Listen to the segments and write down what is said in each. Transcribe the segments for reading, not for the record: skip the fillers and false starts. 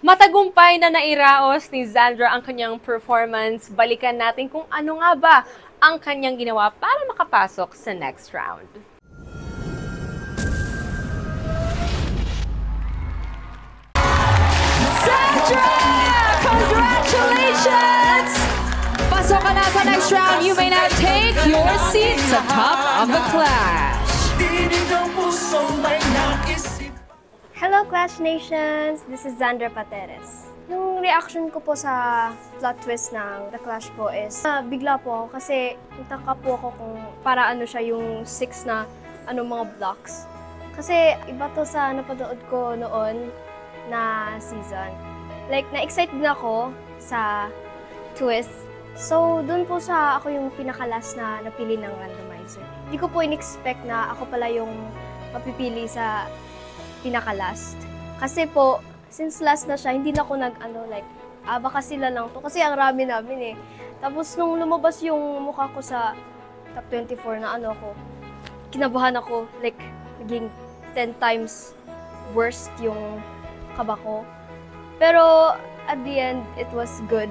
Matagumpay na nairaos ni Zandra ang kanyang performance. Balikan natin kung ano nga ba ang kanyang ginawa para makapasok sa next round. Sandra! Congratulations! Pasok ka na sa next round. You may now take your seat sa top of the clash. Hello Clash Nations! This is Zandra Pateres. Yung reaction ko po sa plot twist ng The Clash po is bigla po ako kasi nagtaka po ako kung para ano siya yung 6 na mga blocks. Kasi iba to sa napanood ko noon na season. Like, na-excite din ako sa twist. So, dun po sa ako yung pinakalas na napili ng randomizer. Hindi ko po in-expect na ako pala yung mapipili sa pinaka-last. Kasi po, since last na siya, hindi na ako baka sila lang to. Kasi ang rami namin eh. Tapos nung lumabas yung mukha ko sa top 24 na kinabahan ako. Like, naging 10 times worst yung kaba ko. Pero at the end, it was good.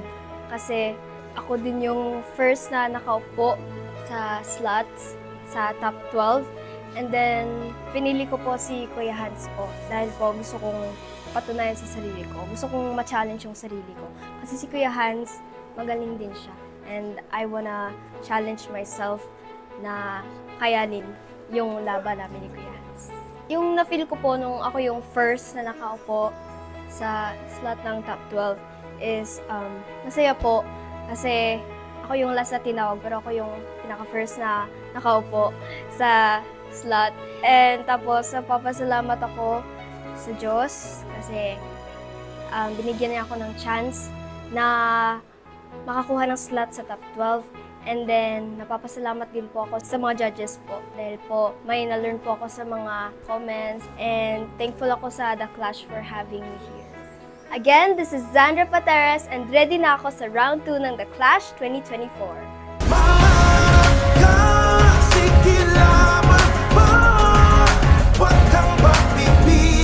Kasi ako din yung first na nakaupo sa slots sa top 12. And then, pinili ko po si Kuya Hans po. Dahil po gusto kong patunayan sa sarili ko. Gusto kong ma-challenge yung sarili ko. Kasi si Kuya Hans, magaling din siya. And I wanna challenge myself na kayanin yung laban namin ni Kuya Hans. Yung na-feel ko po nung ako yung first na nakaupo sa slot ng top 12 is masaya po. Kasi ako yung last na tinawag, pero ako yung pinaka-first na nakaupo sa slot. And tapos, napapasalamat ako sa Diyos kasi binigyan niya ako ng chance na makakuha ng slot sa top 12. And then, napapasalamat din po ako sa mga judges po dahil po may na-learn po ako sa mga comments and thankful ako sa The Clash for having me here. Again, this is Zandra Pateres and ready na ako sa round 2 ng The Clash 2024. Sige lamang pa, wag kang magbibigay.